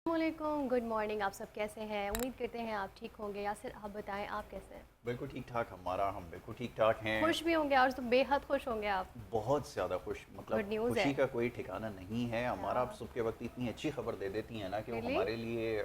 वालेकुम, good morning. आप सब कैसे हैं? उम्मीद करते हैं आप ठीक होंगे। यासिर, आप बताएं आप कैसे हैं? बिल्कुल ठीक ठाक हम बिल्कुल ठीक ठाक हैं। खुश भी होंगे, आज तो बेहद खुश होंगे आप। बहुत ज़्यादा खुश, मतलब गुड न्यूज़ है। खुशी का कोई ठिकाना नहीं है हमारा। आप हाँ, सुबह के वक्त इतनी अच्छी खबर दे देती हैं ना कि वो रियली? हमारे लिए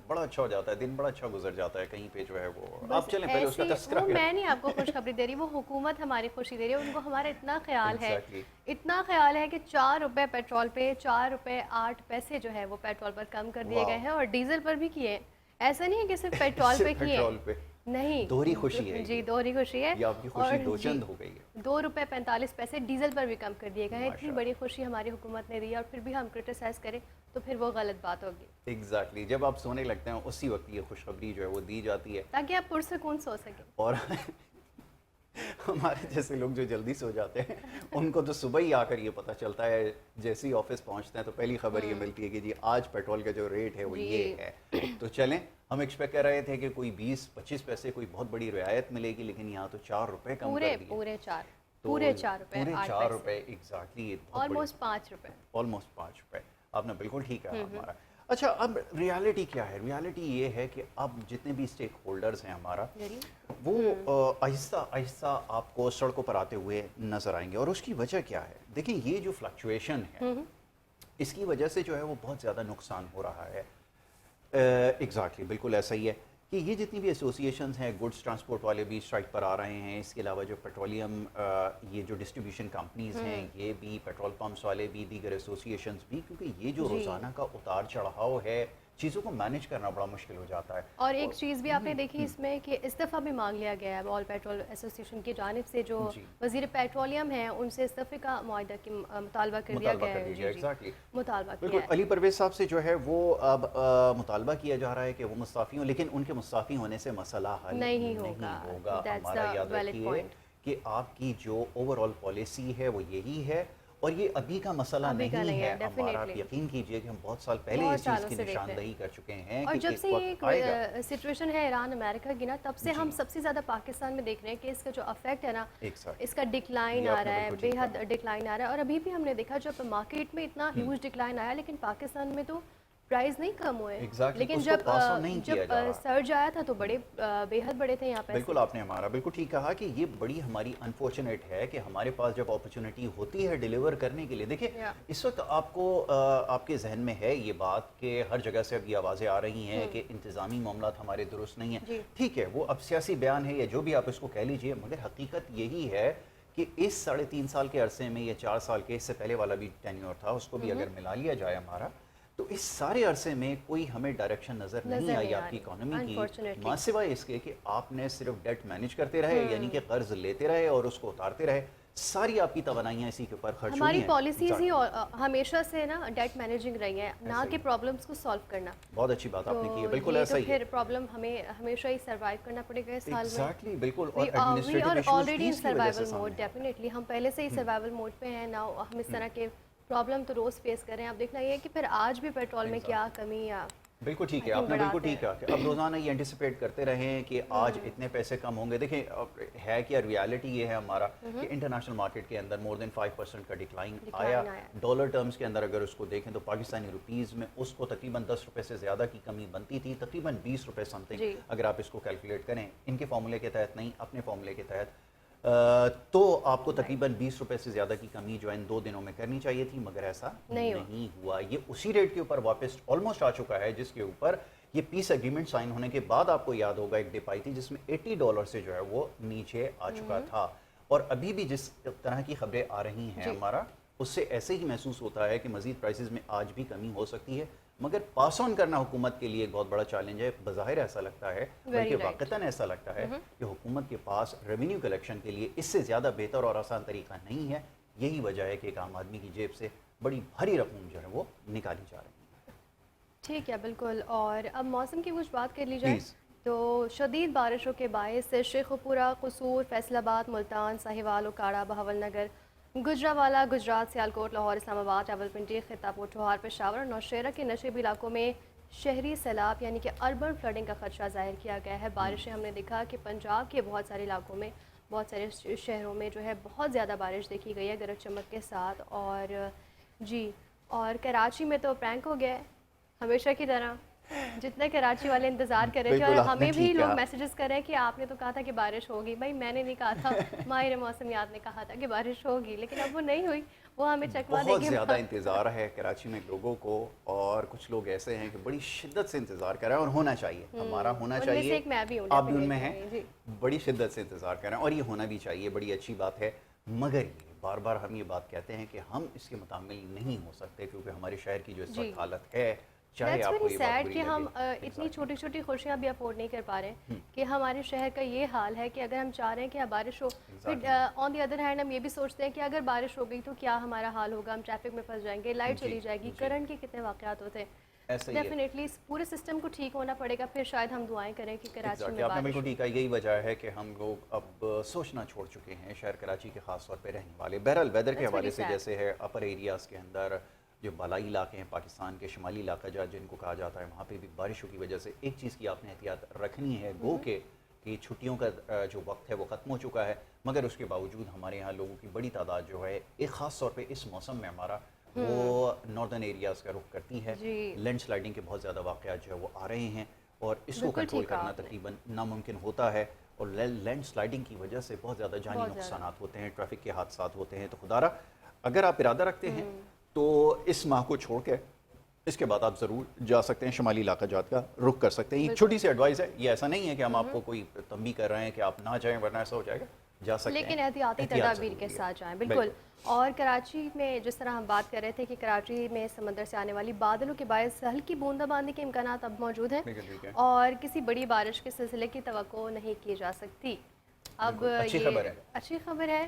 बड़ा अच्छा हो जाता है, दिन बड़ा अच्छा गुजर जाता है कहीं पे जो है वो। बस आप चलें पहले उसका ऐसी तज़किरा वो करें। मैं नहीं आपको खुशखबरी दे रही, वो हुकूमत हमारी खुशी दे रही है। उनको हमारा एग्जैक्टली। इतना ख्याल है कि 4 रुपए पेट्रोल पे, 4 रुपए 8 पैसे जो है वो पेट्रोल पर कम कर दिए गए वाह। हैं और डीज़ल पर भी किए हैं। ऐसा नहीं है कि सिर्फ पेट्रोल पे सिर्फ किए पेट्रोल हैं। पे नहीं, दोहरी खुशी है जी ये। दोहरी खुशी है। ये आपकी खुशी और दो जी, चंद हो गई है। 2 रुपए 45 पैसे डीज़ल पर भी कम कर दिए गए हैं। इतनी बड़ी माशाल्लाह। खुशी हमारी हुकूमत ने दी है और फिर भी हम क्रिटिसाइज़ करें तो फिर वो गलत बात होगी। एग्जैक्टली, जब आप सोने लगते हैं उसी वक्त ये खुशखबरी जो है वो दी जाती है। ताकि आप पुरसकून सो सकें। और हमारे जैसे लोग जो जल्दी सो जाते हैं उनको तो सुबह ही आकर ये पता चलता है, जैसे ही ऑफिस पहुंचते हैं तो पहली खबर ये मिलती है कि जी आज पेट्रोल का जो रेट है वो जी। ये है। तो चलें, हम एक्सपेक्ट कर रहे थे कि कोई 20-25 पैसे कोई बहुत बड़ी रियायत मिलेगी, लेकिन यहाँ तो 4 रुपए कम पूरे कर दिए। पूरे 4 तो पूरे 4 रुपए पूरे 8 4 पैसे, रुपए एग्जैक्टली, बहुत बड़ी, ऑलमोस्ट 5 रुपए। ऑलमोस्ट 5 रुपए। आपने बिल्कुल ठीक कहा हमारा। अच्छा, अब रियलिटी क्या है? रियलिटी ये है कि अब जितने भी स्टेक होल्डर्स हैं हमारा, वेरी वो आहिस्ता आहिस्ता आपको सड़कों पर आते हुए नजर आएंगे। और उसकी वजह क्या है? देखिए, ये जो फ्लक्चुएशन है इसकी वजह से जो है वो बहुत ज़्यादा नुकसान हो रहा है। एग्जैक्टली, बिल्कुल ऐसा ही है कि ये जितनी भी एसोसिएशंस हैं, गुड्स ट्रांसपोर्ट वाले भी स्ट्राइक पर आ रहे हैं। इसके अलावा जो पेट्रोलियम ये जो डिस्ट्रीब्यूशन कंपनीज हैं ये भी, पेट्रोल पंप्स वाले भी, दीगर एसोसिएशंस भी, क्योंकि ये जो जी। रोज़ाना का उतार चढ़ाव है, चीज़ों को मैनेज करना बड़ा मुश्किल हो जाता है। और एक चीज़ भी आपने देखी इसमें कि इस्तीफ़ा भी मांग लिया गया है ऑल पेट्रोल एसोसिएशन की जानिब से। जो जी, वज़ीर पेट्रोलियम है उनसे इस्तीफ़े का मुआहदा की मुतालबा कर दिया मुतालबा गया कर है। लीजिए। जी जी, एग्जैक्टली, मुतालबा किया बिल्कुल। है। अली परवेज़ साहब से जो है वो अब मुतालबा किया जा रहा है कि वो मुस्ताफ़ी हों, लेकिन उनके मुस्ताफ़ी होने से मसला हल नहीं नहीं होगा, होगा दैट्स हमारा। द याद वैलिड रखिए पॉइंट। कि आपकी जो ओवरऑल पॉलिसी है वो यही है, और ये अभी का मसला अभी का नहीं नहीं है है, हमारा। आप डेफिनेटली। यकीन कीजिए कि हम बहुत साल पहले बहुत इस चीज़ सालों की से देख रहे हैं। निशानदही कर चुके हैं और कि जब एक से वक्त आएगा। ये सिचुएशन है ईरान अमेरिका की ना, तब से हम जी, सबसे ज़्यादा पाकिस्तान में देख रहे हैं कि इसका जो अफेक्ट है ना, एग्जैक्टली, इसका डिक्लाइन ये आ आपने रहा है, बिल्कुल ठीक बेहद कहा। डिक्लाइन आ रहा है। और अभी भी हमने देखा जब मार्केट में इतना ह्यूज डिक्लाइन आया, लेकिन पाकिस्तान में तो प्राइस नहीं कम हुए। एग्जैक्टली, लेकिन उसको जब पास ऑन नहीं किया जा रहा। सर्ज आया था तो बड़े बेहद बड़े थे यहाँ पैसे। बिल्कुल, आपने हमारा बिल्कुल ठीक कहा कि ये बड़ी हमारी अनफॉर्चुनेट है कि हमारे पास जब अपॉर्चुनिटी होती है डिलीवर करने के लिए। देखिए, या इस वक्त आपको आपके जहन में है ये बात कि हर जगह से अब ये आवाज़ें आ रही हैं कि इंतज़ामी मामलात हमारे दुरुस्त नहीं हैं। जी ठीक है, वो अब सियासी बयान है या जो भी आप इसको कह लीजिए, मगर हकीकत यही है कि इस 3.5 साल के अरसे में, या 4 साल के, इससे पहले वाला भी टेन्योर था, उसको भी अगर मिला लिया जाए हमारा, तो इस सारे अरसे में कोई हमें डायरेक्शन नज़र नहीं नज़र आई नहीं आ आपकी रही इकोनॉमी की, अनफॉर्चुनेटली। माँ सिवाय इसके कि आपने सिर्फ डेट मैनेज करते रहे, यानी कि कर्ज लेते रहे और उसको उतारते रहे। सारी आपकी तवनाइयाँ इसी के ऊपर खर्च हुई हमारी हैं। पॉलिसीज़ ही एग्जैक्टली, हमेशा से ना डेट मैनेजिंग रही है, ना ऐसा ही कि है। प्रॉब्लम्स को सॉल्व करना। बहुत अच्छी बात तो आपने की है, बिल्कुल ये ऐसा तो ही है। फिर प्रॉब्लम हमें हमेशा ही सर्वाइव करना पड़ेगा इस हाल में। एग्जैक्टली, बिल्कुल। वी और we administrative are issues already भी इन इसकी वजह से सर्वाइवल मोड, सामने आए। डेफिनेटली हम पहले से ही सर्वाइवल मोड पे हैं ना। हम इस तरह के प्रॉब्लम तो रोज़ फेस कर रहे हैं। अब देखना ये है कि फिर आज भी पेट्रोल में क्या एग्जैक्टली, कमी या बिल्कुल ठीक आई है, थिंक आपने बिल्कुल बढ़ाते ठीक कहा हैं। कि अब रोज़ाना ये एंटिसिपेट करते रहें कि आज इतने पैसे कम होंगे। देखिए, अब है क्या, रियलिटी ये है हमारा कि इंटरनेशनल मार्केट के अंदर मोर देन 5% का डिक्लाइन आया। डिक्लाइन आया। डॉलर टर्म्स के अंदर अगर उसको देखें तो पाकिस्तानी रुपीज़ में उसको तकरीबन 10 रुपये से ज़्यादा की कमी बनती थी, तकरीबन 20 रुपये समथिंग, जी अगर आप इसको कैलकुलेट करें इनके फार्मूले के तहत नहीं, अपने फार्मूले के तहत। तो आपको तकरीबन 20 रुपए से ज़्यादा की कमी जो है इन 2 दिनों में करनी चाहिए थी, मगर ऐसा नहीं हुआ। ये उसी रेट के ऊपर वापस ऑलमोस्ट आ चुका है जिसके ऊपर ये पीस एग्रीमेंट साइन होने के बाद, आपको याद होगा, एक डिप आई थी जिसमें $80 से जो है वो नीचे आ चुका था। और अभी भी जिस तरह की खबरें आ रही हैं जी हमारा, उससे ऐसे ही महसूस होता है कि मज़ीद प्राइसेस में आज भी कमी हो सकती है, मगर पास ऑन करना हुकूमत के लिए एक बहुत बड़ा चैलेंज है। बज़ाहिर ऐसा लगता है, बल्कि राइट। वाक़तन ऐसा लगता है कि हुकूमत के पास रेवेन्यू कलेक्शन के लिए इससे ज़्यादा बेहतर और आसान तरीका नहीं है। यही वजह है कि एक आम आदमी की जेब से बड़ी भारी रकम जो है वो निकाली जा रही है। ठीक है, बिल्कुल। और अब मौसम की कुछ बात कर ली जाए प्लीज़। तो शदीद बारिशों के बायस शेखुपुरा, कसूर, फैसलाबाद, मुल्तान, साहिवाल, उकाड़ा, बहावलनगर, गुजरावाला, गुजरात, सियालकोट, लाहौर, इस्लामाबाद, रावलपिंडी, खितापुर, चौहार, पेशावर और नौशेरा के नशेबी इलाकों में शहरी सैलाब यानी कि अर्बन फ्लडिंग का खदशा ज़ाहिर किया गया है। बारिशें हमने देखा कि पंजाब के बहुत सारे इलाकों में, बहुत सारे शहरों में जो है बहुत ज़्यादा बारिश देखी गई है गरज चमक के साथ। और जी, और कराची में तो प्रैंक हो गया है। हमेशा की तरह जितने कराची वाले इंतजार कर रहे थे, बिल्कुल और आपने हमें भी ठीक लोग कहा। मैसेजेस कर रहे हैं कि आपने तो कहा था कि बारिश होगी। भाई मैंने नहीं कहा था, माहिर मौसमियात ने कहा था कि बारिश होगी, लेकिन अब वो नहीं हुई। वो हमें चकमा बहुत देके ज़्यादा इंतज़ार है कराची में लोगों को, और कुछ लोग ऐसे हैं कि बड़ी शिद्दत से इंतज़ार कर रहे हैं, और होना चाहिए, हमारा होना उनमें से चाहिए। एक मैं भी हूँ, आप भी उनमें डेफिनेटली हैं, जी। बड़ी शिद्दत से इंतज़ार कर रहे हैं, और ये होना भी चाहिए, बड़ी अच्छी बात है। मगर ये बार बार हम ये बात कहते हैं कि हम इसके मुताबिल नहीं हो सकते, क्योंकि हमारे शहर की जो इस जी, वक्त हालत है, चाहे दैट्स आपको वेरी ये बात सैड बुरी कि लगे। हम इतनी एग्जैक्टली। छोटी छोटी खुशियाँ भी अफोर्ड नहीं कर पा रहे हैं, कि हमारे शहर का ये हाल है कि अगर हम चाह रहे हैं कि अब बारिश हो, फिर exactly. On the other hand हम ये भी सोचते हैं कि अगर बारिश हो गई तो क्या हमारा हाल होगा, हम ट्रैफिक में फंस जाएंगे, लाइट जी चली जाएगी, जी, करंट के कितने वाक़यात होते हैं। ऐसा ही है। डेफिनेटली इस पूरे सिस्टम को ठीक होना पड़ेगा, फिर शायद हम दुआएं करें कि कराची एग्जैक्टली, में आपने बारिश बिल्कुल हो। ठीक कहा। यही वजह है कि हम लोग अब सोचना छोड़ चुके हैं, शहर कराची के ख़ास तौर पे रहने वाले। बहरहाल वेदर के दैट्स हवाले वेरी से, सैड। जैसे है अपर एरियाज़ के अंदर जो बालाई इलाके हैं, पाकिस्तान के शुमाली इलाका जहाँ जिनको कहा जाता है, वहाँ पे भी बारिशों की वजह से एक चीज़ की आपने एहतियात रखनी है, गो के कि छुट्टियों का जो वक्त है वो ख़त्म हो चुका है, मगर उसके बावजूद हमारे यहाँ लोगों की बड़ी तादाद जो है, एक ख़ास तौर पे इस मौसम में हमारा वो नॉर्दर्न एरियाज़ का रुख करती है। जी, लैंडस्लाइडिंग के बहुत ज़्यादा वाक़यात जो है वो आ रहे हैं, और इसको बिल्कुल कंट्रोल ठीक कहा करना आपने। तकरीबन नामुमकिन होता है, और लैंडस्लाइडिंग की वजह से बहुत ज़्यादा जानी बहुत ज़्यादा। नुकसानात होते हैं, ट्रैफिक के हादसात होते हैं। तो खुदारा अगर आप इरादा रखते हैं तो इस माह को छोड़ के इसके बाद आप ज़रूर जा सकते हैं, शुमाली इलाका जात का रुख कर सकते हैं। ये बिल्कुल। छोटी सी एडवाइस है, ये ऐसा नहीं है कि हम आपको कोई तंबी कर रहे हैं कि आप ना जाएं वरना ऐसा हो जाएगा, जा सकते लेकिन हैं। एहतियाती एहतियात तदाबीर के ज़रूरी है। साथ जाएं, बिल्कुल। और कराची में जिस तरह हम बात कर रहे थे कि कराची में समंदर से आने वाली बादलों के बायस हल्की बूंदाबांदी के इम्कानात अब मौजूद हैं, बिल्कुल ठीक है। और किसी बड़ी बारिश के सिलसिले की तवक्को नहीं की जा सकती। अब बिल्कुल, अच्छी ये खबर है। अच्छी खबर है,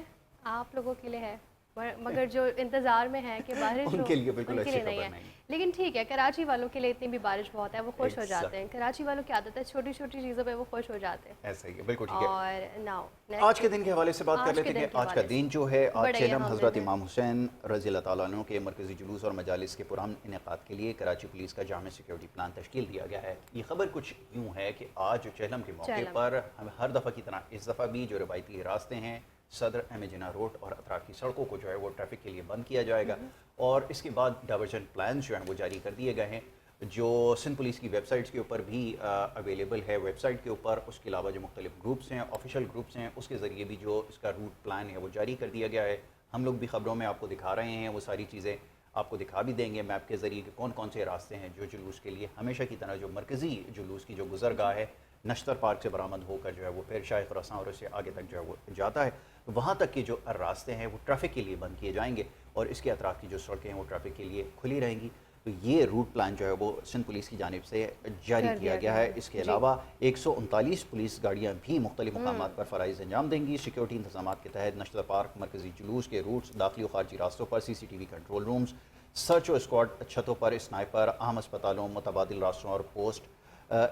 आप लोगों के लिए है, मगर जो इंतज़ार में है कि बारिश हो, उनके लिए बिल्कुल उनके अच्छी लिए नहीं खबर है। नहीं। लेकिन ठीक है, कराची वालों के लिए इतनी भी बारिश बहुत है, वो खुश हो जाते हैं। Exactly. कराची वालों की आदत है, छोटी छोटी चीज़ों पे वो खुश हो जाते हैं। ऐसा ही है, बिल्कुल ठीक है। और नाउ आज के दिन के हवाले से बात कर लेते हैं कि आज का दिन जो है, आज बड़ा ही चेलम अहम हज़रत दिन है। इमाम हुसैन रज़ी अल्लाह ताला अन्हु के मरकज़ी जुलूस और मजालिस के पुरअमन इनेकाद के लिए कराची पुलिस का जामे सिक्योरिटी प्लान तश्कील दिया गया है। ये खबर कुछ यूँ है कि आज चेलम के मौके चेलम। पर हम हर दफ़ा की तरह इस दफ़ा भी जो रवायती रास्ते हैं, सदर एम जिना रोड और अतराफ की सड़कों को जो है वो ट्रैफिक के लिए बंद किया जाएगा, और इसके बाद डाइवर्जन प्लान जो हैं वो जारी कर दिए गए हैं, जो सिंध पुलिस की वेबसाइट्स के ऊपर भी अवेलेबल है, वेबसाइट के ऊपर। उसके अलावा जो मुख्तलिफ ग्रुप्स हैं, ऑफिशियल ग्रुप्स हैं, उसके ज़रिए भी जो इसका रूट प्लान है वो जारी कर दिया गया है। हम लोग भी ख़बरों में आपको दिखा रहे हैं, वो सारी चीज़ें आपको दिखा भी देंगे मैप के ज़रिए कि कौन कौन से रास्ते हैं जो जुलूस के लिए हमेशा की तरह जो मरकज़ी जुलूस की जो गुज़रगाह है नश्तर पार्क से बरामद होकर जो है वो फिर शाह खुरासान और उससे आगे तक जो है वो जाता है, वहाँ तक के जो रास्ते हैं वो ट्रैफिक के लिए बंद किए जाएंगे, और इसके अतराफ़ की जो सड़कें हैं वो ट्रैफिक के लिए खुली रहेंगी। तो ये रूट प्लान जो है वो सिंध पुलिस की जानिब से जारी कर किया दिया गया गया है। है। इसके जी। अलावा 139 पुलिस गाड़ियाँ भी मुख्तलिफ मकामात पर फ़राइज़ अंजाम देंगी। सिक्योरिटी इंतजाम के तहत नश्तर पार्क, मरकज़ी जुलूस के रूट्स, दाखिली और खारजी रास्तों पर CCTV कंट्रोल रूम्स, सर्च और स्क्वाड छतों पर स्नाइपर, आम अस्पतालों, मुतबादिल रास्तों और पोस्ट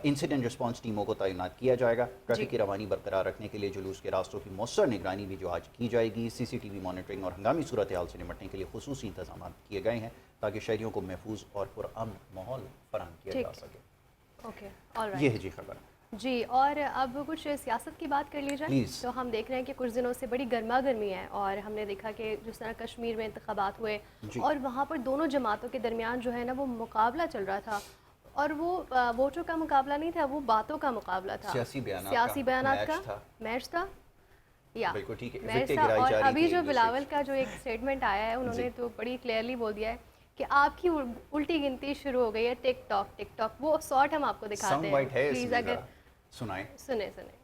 इंसिडेंट रिस्पांस टीमों को तैनात किया जाएगा। ट्रैफिक की रवानी बरकरार रखने के लिए जुलूस के रास्तों की मौसर निगरानी भी जो आज की जाएगी। CCTV मॉनिटरिंग और हंगामी सूरत हाल से निपटने के लिए खुसूसी इंतजाम किए गए हैं, ताकि शहरियों को महफूज और पुरअमन माहौल फराहम किया जा सके। Okay, alright. ये है जी खबर। जी, और अब कुछ सियासत की बात कर ली जाए। Please. तो हम देख रहे हैं कि कुछ दिनों से बड़ी गर्मा गर्मी है, और हमने देखा कि जिस तरह कश्मीर में इंतखाबात हुए जी। और वहाँ पर दोनों जमातों के दरमियान जो है ना वो मुकाबला चल रहा था, और वो वोटों का मुकाबला नहीं था, वो बातों का मुकाबला था, सियासी बयानात सियासी का बयानात मैच का था। मैच था, या बिल्कुल ठीक है, मैच विकेटें था। गिराई और जा रही अभी थी जो एक दूसरे बिलावल की। का जो एक स्टेटमेंट आया है, उन्होंने जी। तो बड़ी क्लियरली बोल दिया है कि आपकी उल्टी गिनती शुरू हो गई है, टिकटॉक टिकटॉक। वो शॉर्ट हम आपको दिखाते साउंड हैं, वाइट है प्लीज़, इसमें, अगर ज़रा सुनाएं। सुने सुने।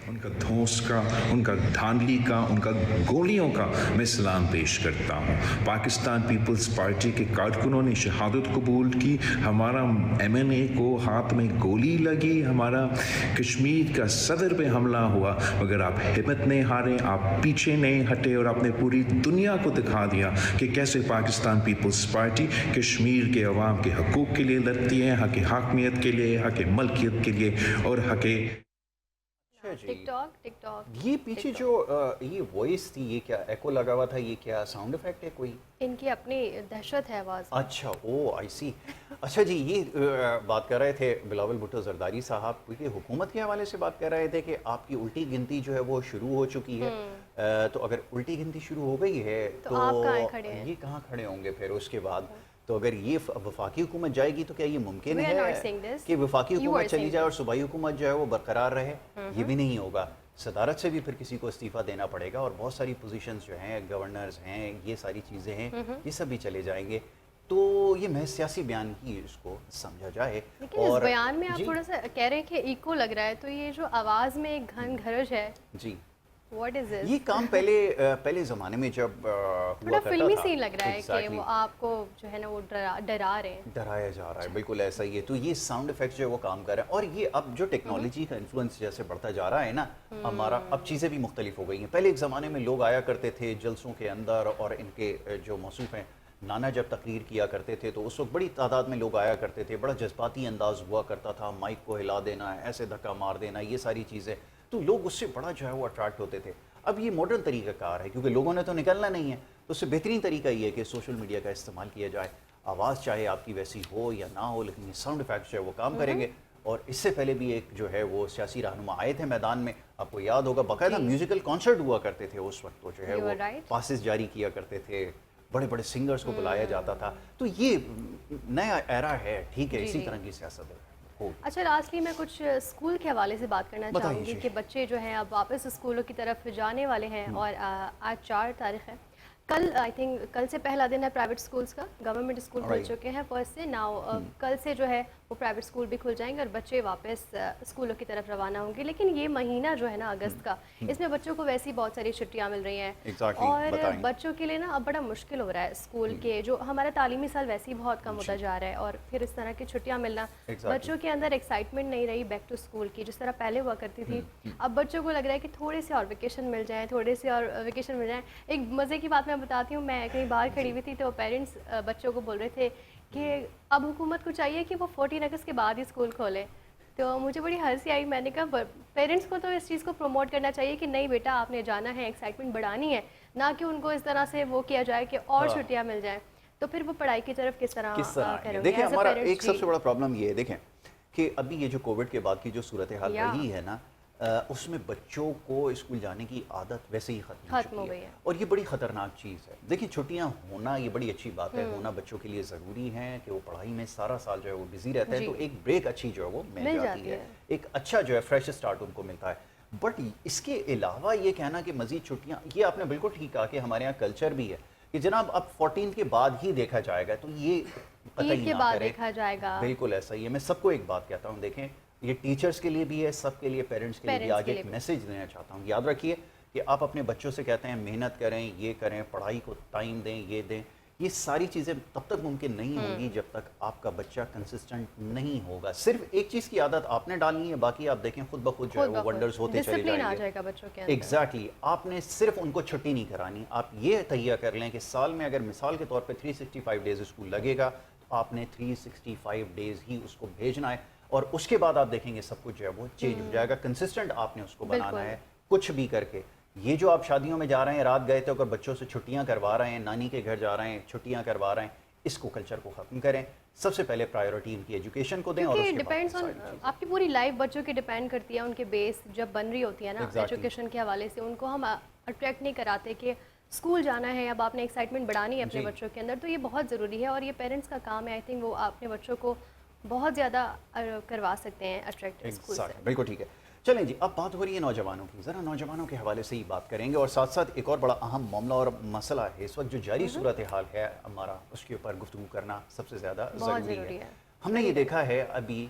उनका धौंस का, उनका धांधली का, उनका गोलियों का मैं सलाम पेश करता हूँ। पाकिस्तान पीपल्स पार्टी के कारकुनों ने शहादत कबूल की, हमारा MNA को हाथ में गोली लगी, हमारा कश्मीर का सदर पे हमला हुआ, मगर आप हिम्मत नहीं हारे, आप पीछे नहीं हटे, और आपने पूरी दुनिया को दिखा दिया कि कैसे पाकिस्तान पीपल्स पार्टी कश्मीर के अवाम के हकूक़ के लिए लड़ती है, हक हाकमियत के लिए, हक मलकियत के लिए, और हक जी। TikTok TikTok. ये पीछे जो ये वॉइस थी, ये क्या एको लगा हुआ था, ये क्या साउंड इफेक्ट है कोई? इनकी अपनी दहशत है आवाज़। अच्छा, ओ आई सी। अच्छा जी, ये बात कर रहे थे बिलावल भुट्टो जरदारी साहब, क्योंकि हुकूमत के हवाले से बात कर रहे थे कि आपकी उल्टी गिनती जो है वो शुरू हो चुकी है। तो अगर उल्टी गिनती शुरू हो गई है तो आप कहाँ खड़े हैं? ये कहाँ खड़े होंगे फिर उसके बाद? तो अगर ये वफाकी हुकूमत जाएगी तो क्या ये मुमकिन We are not है saying this. कि वफाकी You are हुकूमत चली saying जाए और सूबाई हुकूमत जो है वो बरकरार रहे? ये भी नहीं होगा। सदारत से भी फिर किसी को इस्तीफ़ा देना पड़ेगा और बहुत सारी पोजीशंस जो हैं, गवर्नर्स हैं, ये सारी चीज़ें हैं, ये सब भी चले जाएंगे। तो ये महज सियासी बयान ही इसको समझा जाए। लेकिन इस बयान में आप जी थोड़ा सा कह रहे हैं कि इको लग रहा है, तो ये जो आवाज़ में एक घन घरज है, जी व्हाट इज दिस? ये काम पहले ज़माने में जब हुआ थोड़ा करता फिल्मी था। सीन लग रहा है कि Exactly. वो आपको जो है ना वो डरा रहे हैं। डराया जा रहा है, बिल्कुल ऐसा ही है। तो ये साउंड इफेक्ट्स जो है वो काम कर रहे हैं और ये अब जो टेक्नोलॉजी का इन्फ्लुएंस जैसे बढ़ता जा रहा है ना, हमारा अब चीज़ें भी मुख्तलिफ हो गई हैं। पहले एक ज़माने में लोग आया करते थे जलसों के अंदर और इनके जो मौसूफ हैं, नाना जब तकरीर किया करते थे तो उस वक्त बड़ी तादाद में लोग आया करते थे, बड़ा जज्बाती अंदाज हुआ करता था, माइक को हिला देना, ऐसे धक्का मार देना, ये सारी चीज़ें, तो लोग उससे बड़ा जो है वो अट्रैक्ट होते थे। अब ये मॉडर्न तरीक़ाकार है क्योंकि लोगों ने तो निकलना नहीं है, तो उससे बेहतरीन तरीका ये है कि सोशल मीडिया का इस्तेमाल किया जाए। आवाज़ चाहे आपकी वैसी हो या ना हो, लेकिन ये साउंड इफेक्ट्स जो है वो काम करेंगे। और इससे पहले भी एक जो है वो सियासी रहनुमा आए थे मैदान में, आपको याद होगा, बाकायदा म्यूजिकल कॉन्सर्ट हुआ करते थे उस वक्त, तो जो है You वो are right. पासेस जारी किया करते थे, बड़े बड़े सिंगर्स को बुलाया जाता था। तो ये नया एरा है, ठीक है, जी, इसी जी। तरह की सियासत है। हो। अच्छा, लास्टली मैं कुछ स्कूल के हवाले से बात करना बताइए चाहूँगी जी। कि बच्चे जो हैं अब वापस स्कूलों की तरफ जाने वाले हैं और आज 4 तारीख है। कल आई थिंक कल से पहला दिन है प्राइवेट स्कूल्स का, गवर्नमेंट स्कूल खुल Alright. चुके हैं फर्स्ट से। नाउ कल से जो है वो प्राइवेट स्कूल भी खुल जाएंगे और बच्चे वापस स्कूलों की तरफ रवाना होंगे। लेकिन ये महीना जो है ना अगस्त का, इसमें बच्चों को वैसी बहुत सारी छुट्टियां मिल रही हैं Exactly, और बताएं। बच्चों के लिए ना अब बड़ा मुश्किल हो रहा है स्कूल के, जो हमारा तालीमी साल वैसे ही बहुत कम होता जा रहा है और फिर इस तरह की छुट्टियां मिलना, Exactly. बच्चों के अंदर एक्साइटमेंट नहीं रही बैक टू स्कूल की जिस तरह पहले हुआ करती थी। अब बच्चों को लग रहा है कि थोड़े से और वेकेशन मिल जाए, थोड़े से और वेकेशन मिल जाए। एक मज़े की बात मैं बताती हूँ, मैं कहीं बाहर खड़ी हुई थी तो पेरेंट्स बच्चों को बोल रहे थे कि अब हुकूमत को चाहिए कि वो 14 अगस्त के बाद ही स्कूल खोले। तो मुझे बड़ी हंसी आई, मैंने कहा पेरेंट्स को तो इस चीज़ को प्रमोट करना चाहिए कि नहीं बेटा आपने जाना है, एक्साइटमेंट बढ़ानी है, ना कि उनको इस तरह से वो किया जाए कि और हाँ। छुट्टियां मिल जाएं। तो फिर वो पढ़ाई की तरफ किस तरह आएंगे? करेंगे? देखिए, As a हमारा parents, एक जी। सबसे बड़ा प्रॉब्लम ये है, देखें कि अभी ये जो कोविड के बाद की जो सूरत हाल या। रही है ना, उसमें बच्चों को स्कूल जाने की आदत वैसे ही खत्म खत्म हो चुकी गई है। और ये बड़ी ख़तरनाक चीज़ है। देखिए, छुट्टियां होना ये बड़ी अच्छी बात है, होना बच्चों के लिए ज़रूरी है कि वो पढ़ाई में सारा साल जो है वो बिजी रहते हैं, जी। तो एक ब्रेक अच्छी जो है वो मिल जाती है, एक अच्छा जो है फ्रेश स्टार्ट उनको मिलता है। बट इसके अलावा ये कहना कि मज़ीद छुट्टियाँ, ये आपने बिल्कुल ठीक कहा कि हमारे यहाँ कल्चर भी है कि जनाब अब 14 के बाद ही देखा जाएगा, तो ये कतई ईद के ना बाद करें। देखा जाएगा। बिल्कुल ऐसा ही है। मैं सबको एक बात कहता हूँ, देखें ये टीचर्स के लिए भी है, सबके लिए, पेरेंट्स के लिए भी। Parents आज के एक लिए भी। मैसेज देना चाहता हूँ, याद रखिए कि आप अपने बच्चों से कहते हैं मेहनत करें, ये करें, पढ़ाई को टाइम दें, ये दें, ये सारी चीज़ें तब तक मुमकिन नहीं होंगी जब तक आपका बच्चा कंसिस्टेंट नहीं होगा। सिर्फ एक चीज़ की आदत आपने डालनी है, बाकी आप देखें खुद ब खुद जो है वो वंडर्स होते चले डिसिप्लिन आ जाएंगे। जाएगा बच्चों के अंदर। एग्जैक्टली आपने सिर्फ उनको छुट्टी नहीं करानी, आप ये तैयार कर लें कि साल में अगर मिसाल के तौर पे 365 डेज स्कूल लगेगा तो आपने 365 डेज ही उसको भेजना है और उसके बाद आप देखेंगे सब कुछ जो है वो चेंज हो जाएगा। कंसिस्टेंट आपने उसको बनाना बिल्कुल। है कुछ भी करके। ये जो आप शादियों में जा रहे हैं, रात गए थे अगर बच्चों से छुट्टियां करवा रहे हैं, नानी के घर जा रहे हैं, छुट्टियां करवा रहे हैं, इसको कल्चर को ख़त्म करें। सबसे पहले प्रायोरिटी उनकी एजुकेशन को दें और क्योंकि उसके बाद डिपेंड्स ऑन सारी चीज़ें। आपकी पूरी लाइफ बच्चों की डिपेंड करती है, उनके बेस जब बन रही होती है ना Exactly. एजुकेशन के हवाले से, उनको हम अट्रैक्ट नहीं कराते कि स्कूल जाना है, अब आपने एक्साइटमेंट बढ़ानी है अपने जी। बच्चों के अंदर। तो ये बहुत ज़रूरी है और ये पेरेंट्स का काम है। आई थिंक वो अपने बच्चों को बहुत ज़्यादा करवा सकते हैं अट्रैक्ट स्कूल से। Exactly, बिल्कुल ठीक है। चलें जी, अब बात हो रही है नौजवानों की, ज़रा नौजवानों के हवाले से ही बात करेंगे और साथ साथ एक और बड़ा अहम मामला और मसला है इस वक्त जो जारी सूरत हाल है हमारा, उसके ऊपर गुफ्तगू करना सबसे ज़्यादा बहुत ज़रूरी ज़रूरी है। है। हमने ये देखा है अभी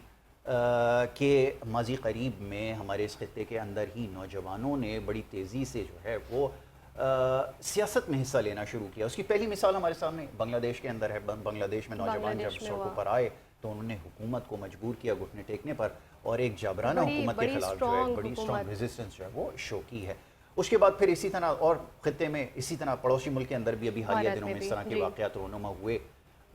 कि माजी करीब में हमारे इस खत्ते के अंदर ही नौजवानों ने बड़ी तेज़ी से जो है वो सियासत में हिस्सा लेना शुरू किया। उसकी पहली मिसाल हमारे सामने बांग्लादेश के अंदर है। बांग्लादेश में नौजवान जब बांग्लादेश में सड़कों हुआ। पर आए तो उन्होंने हुकूमत को मजबूर किया घुटने टेकने पर और एक जाबराना बड़ी- हुकूमत के बड़ी खिलाफ जो है strong बड़ी हुकूमत। स्ट्रॉन्ग रेजिस्टेंस जो है वो शो की है। उसके बाद फिर इसी तरह और खत्ते में इसी तरह पड़ोसी मुल्क के अंदर भी अभी हालिया भारत दिनों में में इस भी, तरह के जी। वाक़यात रोनुमा हुए।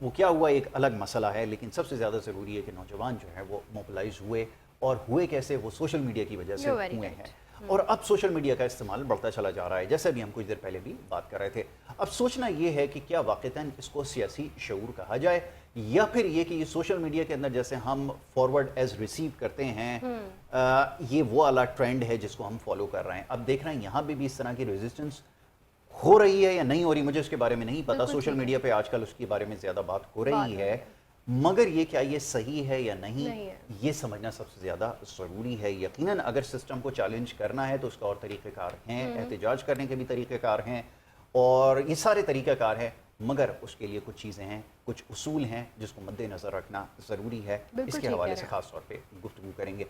वो क्या हुआ एक अलग मसला है, लेकिन सबसे ज़्यादा ज़रूरी है कि नौजवान जो है वो मोबिलाइज हुए और हुए कैसे, वो सोशल मीडिया की वजह से You're very हुए right. हैं। और अब सोशल मीडिया का इस्तेमाल बढ़ता चला जा रहा है, जैसे भी हम कुछ देर पहले भी बात कर रहे थे। अब सोचना ये है कि क्या वाक़तन इसको सियासी शऊर कहा जाए या फिर ये कि ये सोशल मीडिया के अंदर जैसे हम फॉरवर्ड एज रिसीव करते हैं, ये वो वाला ट्रेंड है जिसको हम फॉलो कर रहे हैं। अब देख रहे हैं यहाँ भी इस तरह की रेजिस्टेंस हो रही है या नहीं हो रही मुझे उसके बारे में नहीं पता, बिल्कुल सोशल ठीक है। मीडिया पे आजकल उसके बारे में ज़्यादा बात हो बात रही हो है, रही है। मगर ये क्या ये सही है या नहीं, नहीं है। ये समझना सबसे ज़्यादा ज़रूरी है। यकीनन अगर सिस्टम को चैलेंज करना है तो उसका और तरीक़ेकार हैं, एहतजाज करने के भी तरीक़ेकार हैं और ये सारे तरीक़ेकार हैं, मगर उसके लिए कुछ चीज़ें हैं, कुछ उसूल हैं जिसको मद्देनज़र रखना ज़रूरी है। बिल्कुल इसके ठीक हवाले कह से रहे हैं। ख़ास तौर पे गुफ्तगू करेंगे।